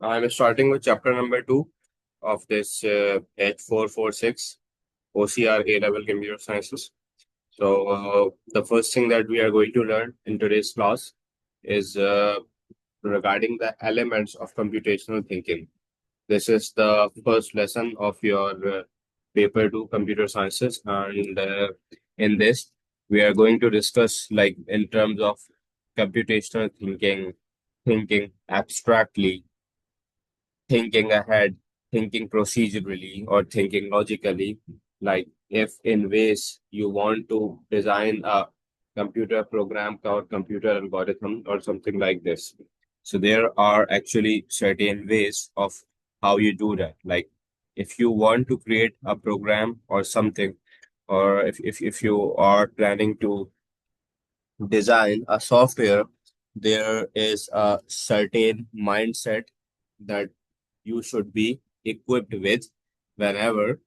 I'm starting with chapter number 2 of this H446 OCR A-level computer sciences. So, the first thing that we are going to learn in today's class is regarding the elements of computational thinking. This is the first lesson of your paper 2 computer sciences, and in this, we are going to discuss like in terms of computational thinking, thinking abstractly, thinking ahead, thinking procedurally, or thinking logically. Like if in ways you want to design a computer program or computer algorithm or something like this. So there are actually certain ways of how you do that. Like if you want to create a program or something, or if you are planning to design a software, there is a certain mindset that you should be equipped with whenever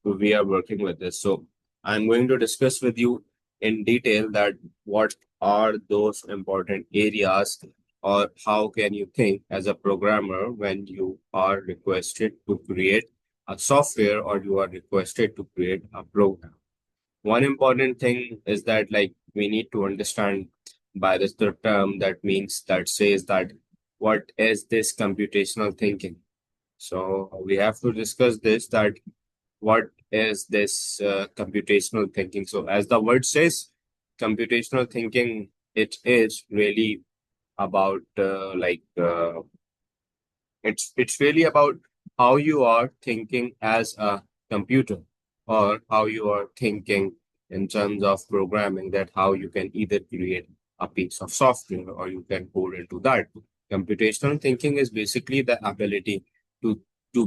we are working with this. So I'm going to discuss with you in detail that what are those important areas or how can you think as a programmer when you are requested to create a software or you are requested to create a program. One important thing is that like we need to understand by this the term that means that says that what is this computational thinking. So we have to discuss this that what is this computational thinking. So as the word says, computational thinking, it is really about it's really about how you are thinking as a computer or how you are thinking in terms of programming, that how you can either create a piece of software or you can code into that. Computational thinking is basically the ability to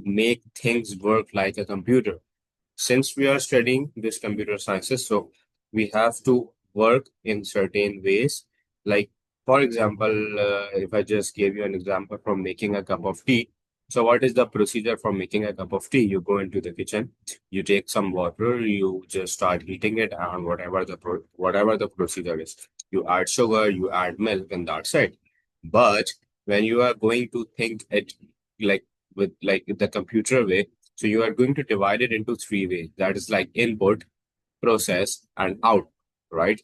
make things work like a computer. Since we are studying this computer sciences, so we have to work in certain ways. Like, for example, if I just gave you an example from making a cup of tea. So what is the procedure for making a cup of tea? You go into the kitchen, you take some water, you just start heating it, and whatever the procedure is, you add sugar, you add milk, and that's it. But when you are going to think it like with like the computer way, so you are going to divide it into three ways. That is like input, process, and out, right?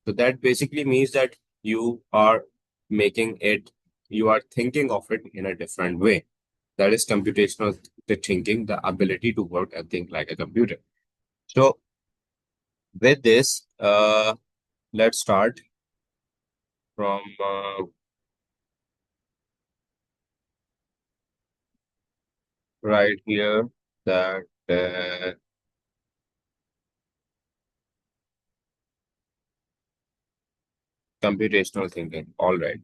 So that basically means that you are making it, you are thinking of it in a different way. That is computational thinking, the ability to work and think like a computer. So with this, let's start from right here that computational thinking. All right.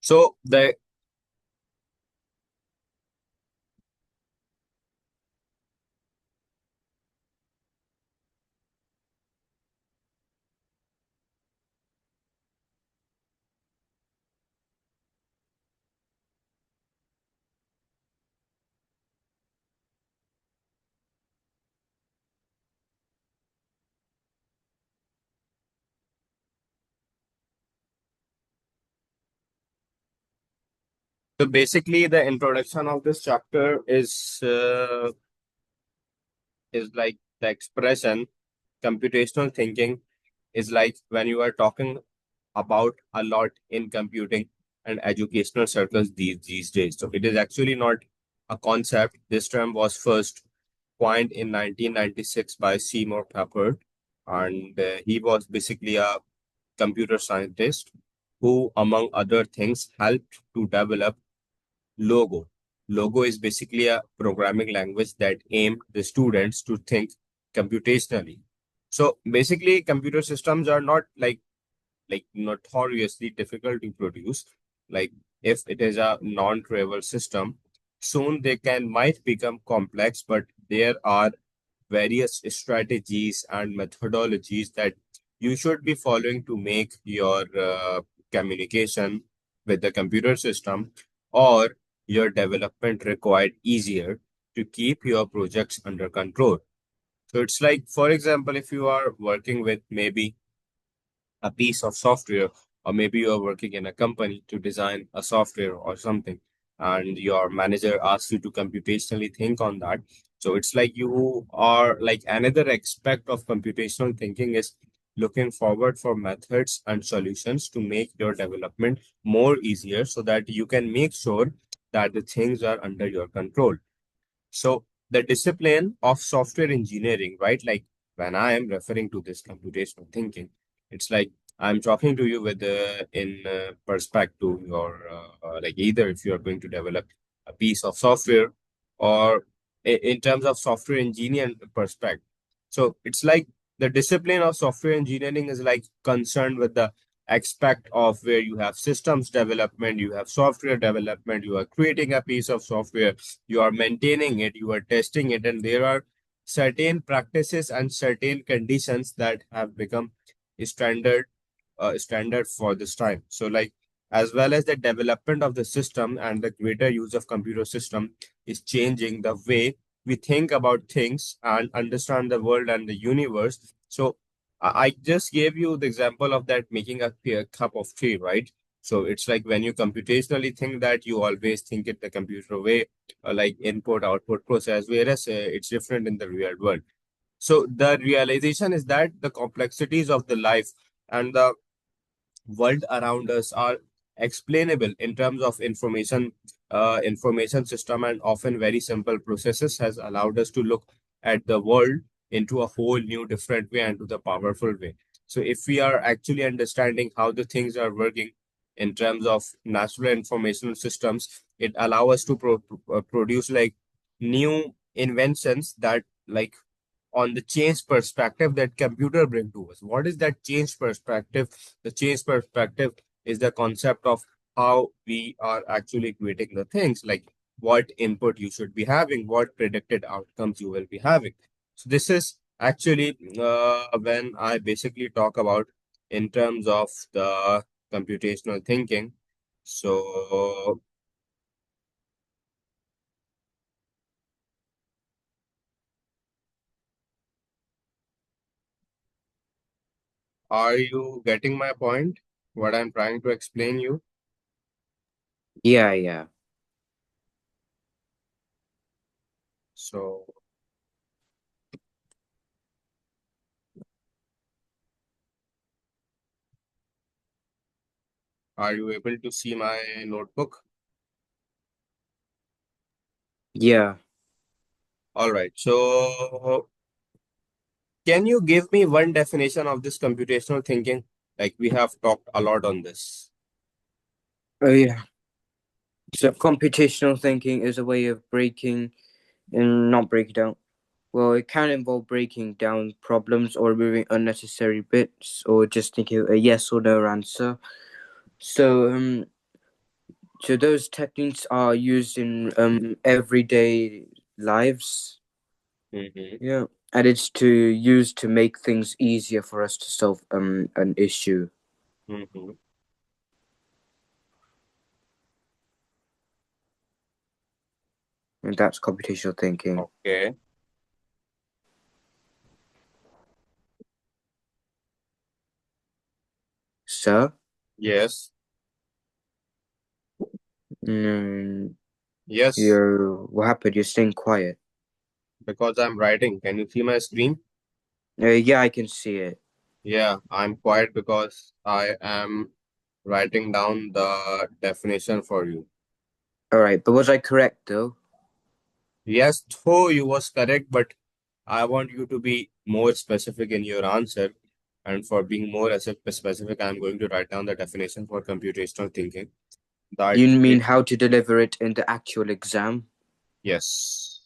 So the so basically the introduction of this chapter is like the expression computational thinking is like when you are talking about a lot in computing and educational circles these days. So it is actually not a concept. This term was first coined in 1996 by Seymour Papert, and he was basically a computer scientist who, among other things, helped to develop Logo. Logo is basically a programming language that aimed the students to think computationally. So basically, computer systems are not like notoriously difficult to produce. Like if it is a non-trivial system, soon they can might become complex, but there are various strategies and methodologies that you should be following to make your communication with the computer system or your development required easier to keep your projects under control. So it's like, for example, if you are working with maybe a piece of software, or maybe you are working in a company to design a software or something, and your manager asks you to computationally think on that. So it's like you are like another aspect of computational thinking is looking forward for methods and solutions to make your development more easier so that you can make sure that the things are under your control. So the discipline of software engineering, right? Like when I am referring to this computational thinking, it's like I'm talking to you with in perspective or like either if you are going to develop a piece of software or in terms of software engineering perspective. So it's like the discipline of software engineering is like concerned with the aspect of where you have systems development, you have software development, you are creating a piece of software, you are maintaining it, you are testing it, and there are certain practices and certain conditions that have become standard standard for this time. So like as well as the development of the system and the greater use of computer system is changing the way we think about things and understand the world and the universe. So I just gave you the example of that making a cup of tea, right? So it's like when you computationally think that you always think it the computer way, like input output process, whereas it's different in the real world. So the realization is that the complexities of the life and the world around us are explainable in terms of information system, and often very simple processes has allowed us to look at the world into a whole new different way and to the powerful way. So if we are actually understanding how the things are working in terms of natural information systems, it allow us to produce like new inventions that like on the change perspective that computer bring to us. What is that change perspective? The change perspective is the concept of how we are actually creating the things, like what input you should be having, what predicted outcomes you will be having. So this is actually when I basically talk about in terms of the computational thinking. So are you getting my point? What I'm trying to explain you? Yeah, yeah. So are you able to see my notebook? Yeah. All right. So can you give me one definition of this computational thinking? Like we have talked a lot on this. Oh, yeah. So computational thinking is a way of breaking and not breaking down. Well, it can involve breaking down problems or removing unnecessary bits or just thinking a yes or no answer. So, so those techniques are used in everyday lives. Mm-hmm. Yeah, and it's to use to make things easier for us to solve an issue, Mm-hmm. and that's computational thinking. Okay. So, Yes. mm, Yes. you're what happened? You're staying quiet. Because I'm writing. Can you see my screen? Yeah, I can see it. Yeah, I'm quiet because I am writing down the definition for you. All right, but was I correct though? Yes, though you was correct, but I want you to be more specific in your answer. And for being more specific, I'm going to write down the definition for computational thinking. That You mean it, how to deliver it in the actual exam? yes,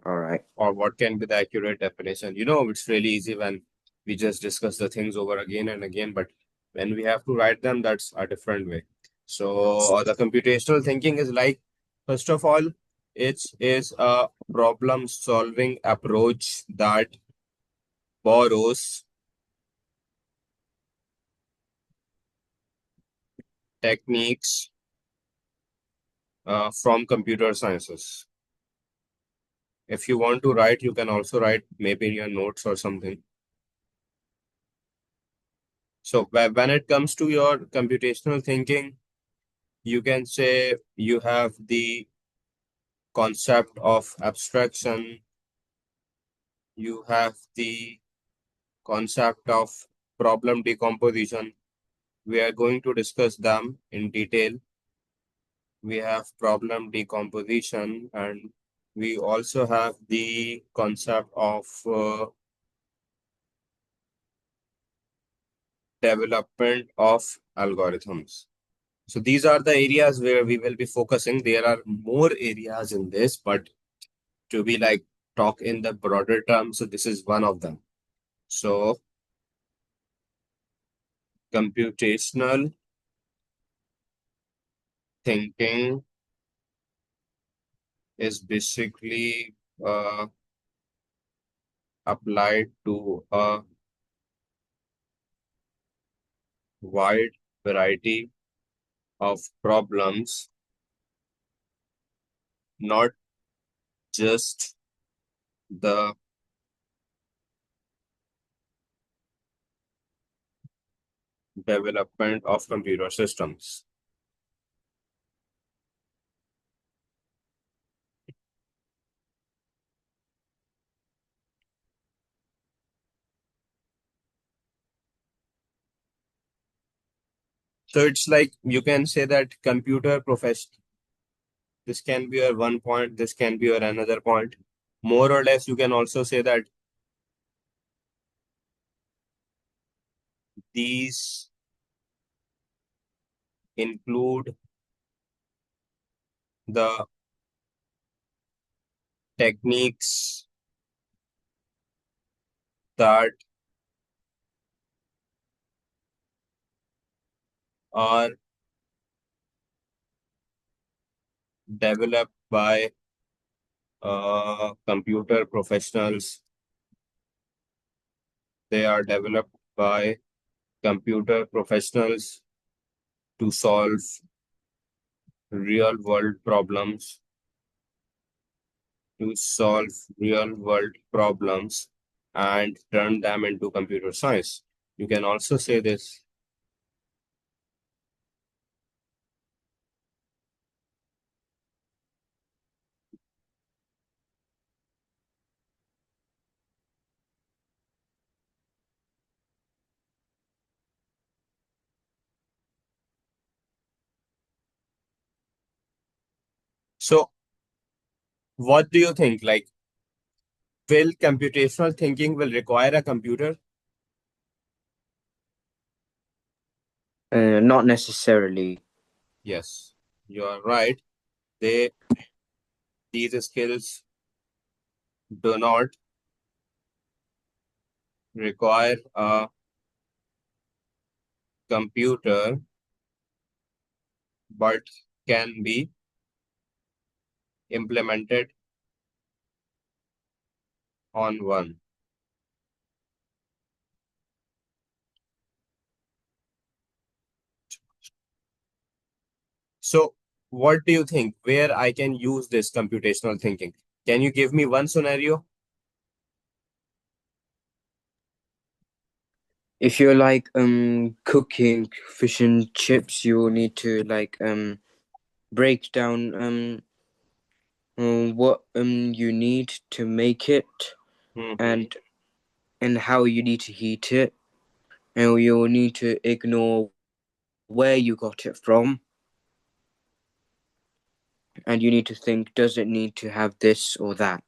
All right. or what can be the accurate definition. You know, it's really easy when we just discuss the things over again and again, but when we have to write them, that's a different way. So the computational thinking is like, first of all, it is a problem solving approach that borrows. techniques from computer sciences. If you want to write, you can also write maybe in your notes or something. So when it comes to your computational thinking, you can say you have the concept of abstraction, you have the concept of problem decomposition. We are going to discuss them in detail. We have problem decomposition, and we also have the concept of development of algorithms. So these are the areas where we will be focusing. There are more areas in this, but to be like talk in the broader term, so this is one of them. So computational thinking is basically applied to a wide variety of problems, not just the development of computer systems. So it's like you can say that computer profession, this can be your one point, this can be your another point. More or less, you can also say that these include the techniques that are developed by computer professionals. They are developed by computer professionals to solve real world problems, to solve real world problems and turn them into computer science. You can also say this. So, what do you think? Like, will computational thinking will require a computer? Not necessarily. Yes, you are right. They these skills do not require a computer, but can be implemented on one. So, what do you think? Where I can use this computational thinking? Can you give me one scenario? If you're like cooking fish and chips, you will need to like break down what you need to make it, Mm-hmm. and how you need to heat it, and you'll need to ignore where you got it from, and you need to think, does it need to have this or that?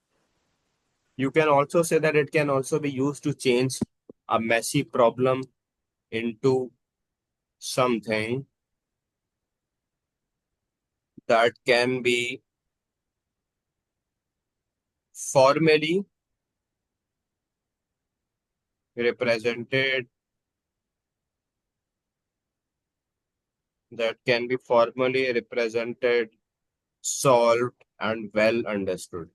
You can also say that it can also be used to change a messy problem into something that can be formally represented, that can be formally represented, solved, and well understood.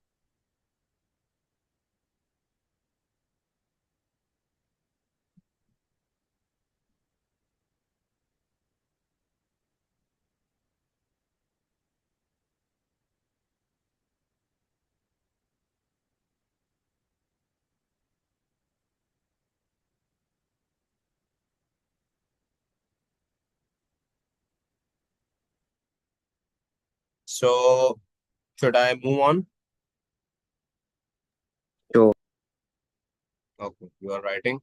So should I move on? Sure. Okay, you are writing.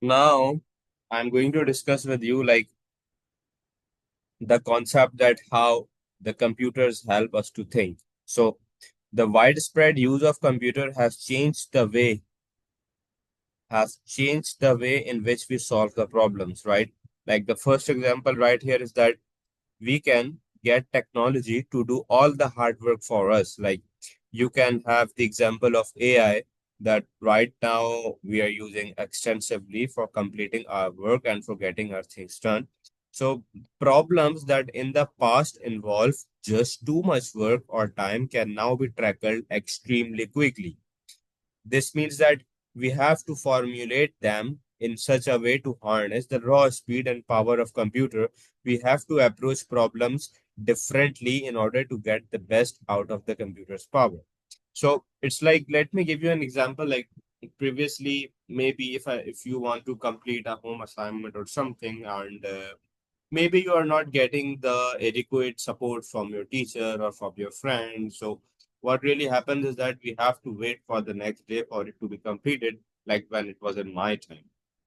Now I'm going to discuss with you like the concept that how the computers help us to think. So the widespread use of computer has changed the way in which we solve the problems, right? Like the first example right here is that we can get technology to do all the hard work for us. Like you can have the example of AI that right now we are using extensively for completing our work and for getting our things done. So problems that in the past involve just too much work or time can now be tackled extremely quickly. This means that we have to formulate them in such a way to harness the raw speed and power of computer. We have to approach problems differently in order to get the best out of the computer's power. So it's like, let me give you an example. Like previously, maybe if you want to complete a home assignment or something, and maybe you are not getting the adequate support from your teacher or from your friend. So what really happens is that we have to wait for the next day for it to be completed, like when it was in my time.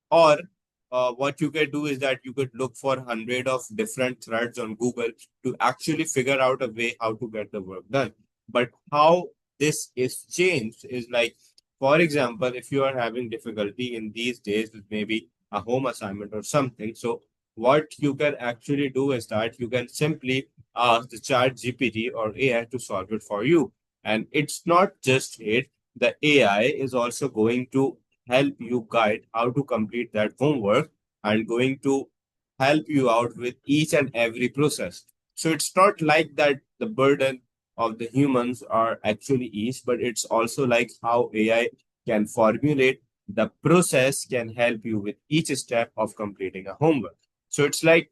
Or what you could do is that you could look for 100 of different threads on Google to actually figure out a way how to get the work done. But how this is changed is like, for example, if you are having difficulty in these days with maybe a home assignment or something, so what you can actually do is that you can simply ask the chat GPT or AI to solve it for you. And it's not just it, the AI is also going to help you guide how to complete that homework and going to help you out with each and every process. So it's not like that the burden of the humans are actually eased, but it's also like how AI can formulate the process can help you with each step of completing a homework. So it's like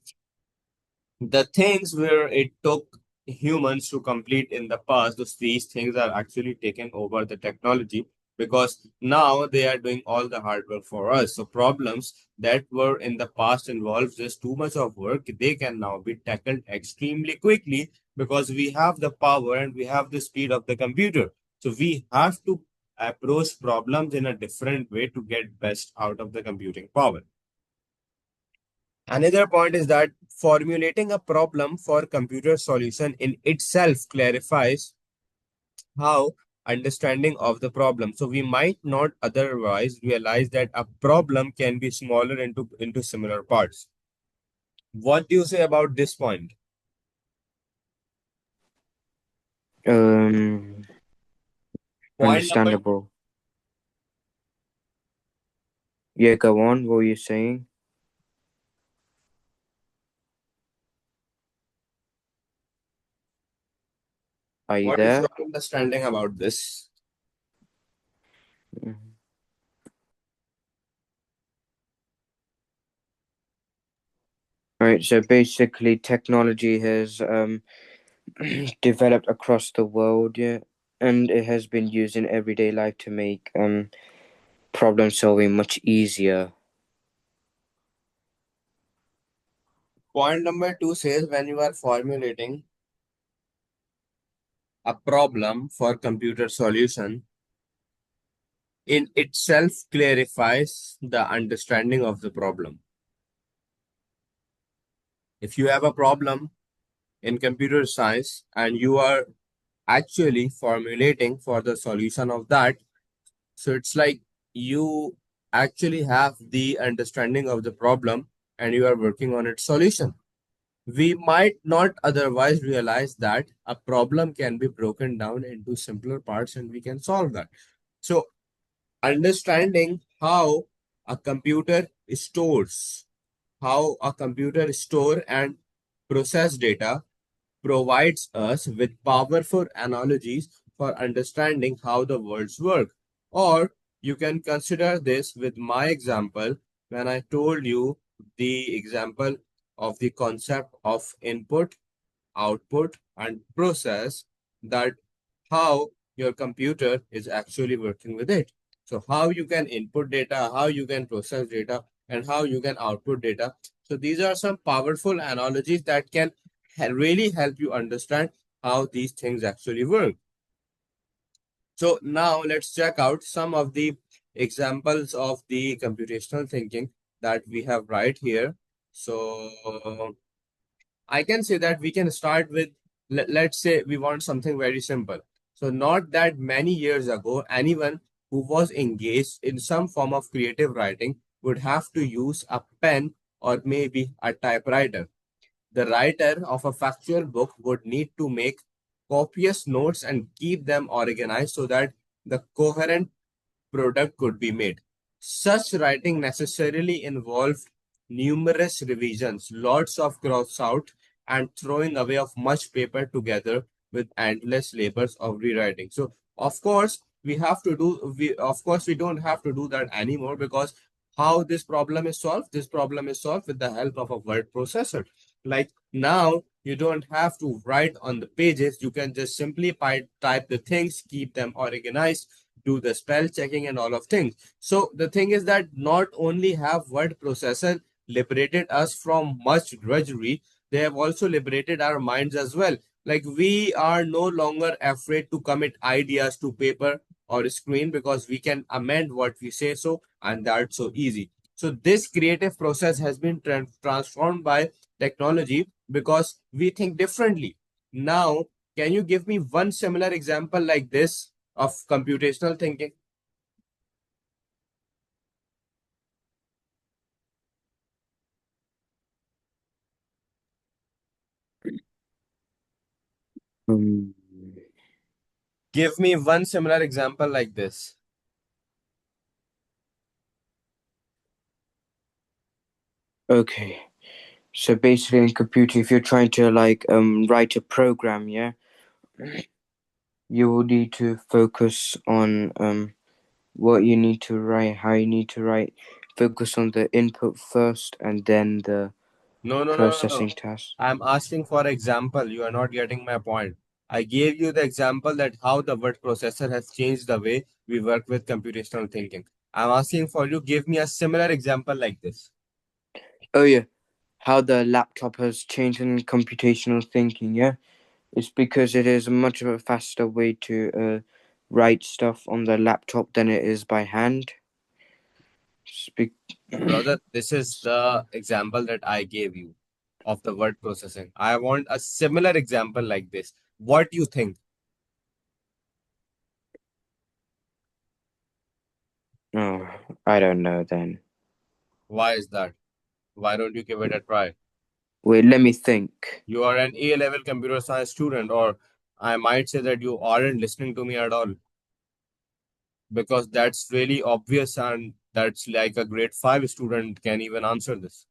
the things where it took humans to complete in the past, these things are actually taken over the technology because now they are doing all the hard work for us. So problems that were in the past involved just too much of work, they can now be tackled extremely quickly because we have the power and we have the speed of the computer. So we have to approach problems in a different way to get best out of the computing power. Another point is that formulating a problem for computer solution in itself clarifies how understanding of the problem. So we might not otherwise realize that a problem can be smaller into similar parts. What do you say about this point? Um, Point number Understandable. Yeah, go on. What were you saying? Are you what is your there? understanding about this? Mhm. Right. So basically, technology has developed across the world, yeah, and it has been used in everyday life to make problem solving much easier. Point number two says when you are formulating a problem for computer solution, in itself clarifies the understanding of the problem. If you have a problem in computer science and you are actually formulating for the solution of that, so it's like you actually have the understanding of the problem and you are working on its solution. We might not otherwise realize that a problem can be broken down into simpler parts and we can solve that. So understanding a computer stores how a computer store and process data provides us with powerful analogies for understanding how the worlds work. Or you can consider this with my example when I told you the example of the concept of input, output, and process, that how your computer is actually working with it. So how you can input data, how you can process data, and how you can output data. So these are some powerful analogies that can really help you understand how these things actually work. So now let's check out some of the examples of the computational thinking that we have right here. So I can say that we can start with, let's say we want something very simple. So not that many years ago, anyone who was engaged in some form of creative writing would have to use a pen or maybe a typewriter. The writer of a factual book would need to make copious notes and keep them organized so that the coherent product could be made. Such writing necessarily involved numerous revisions, lots of cross out, and throwing away of much paper together with endless labors of rewriting. So, of course, we don't have to do that anymore, because how this problem is solved? This problem is solved with the help of a word processor. Like now, you don't have to write on the pages. You can just simply type the things, keep them organized, do the spell checking and all of things. So the thing is that not only have word processor liberated us from much drudgery, they have also liberated our minds as well. Like we are no longer afraid to commit ideas to paper or screen, because we can amend what we say, so and that's so easy. So this creative process has been transformed by technology because we think differently. Now, can you give me one similar example like this of computational thinking? Um, Give me one similar example like this. okay. So basically, in computer, if you're trying to like write a program, yeah, you will need to focus on what you need to write, how you need to write. Focus on the input first, and then the No, no, no, no, no. processing task. I'm asking for example. You are not getting my point. I gave you the example that how the word processor has changed the way we work with computational thinking. I'm asking for you, give me a similar example like this. Oh yeah, how the laptop has changed in computational thinking. Yeah, it's because it is much of a faster way to write stuff on the laptop than it is by hand. Speak. Brother, this is the example that I gave you of the word processing. I want a similar example like this. What do you think? Oh, I don't know then. Why is that? Why don't you give it a try? Wait, let me think. You are an A level computer science student, or I might say that you aren't listening to me at all, because that's really obvious, and that's like a grade 5 student can even answer this.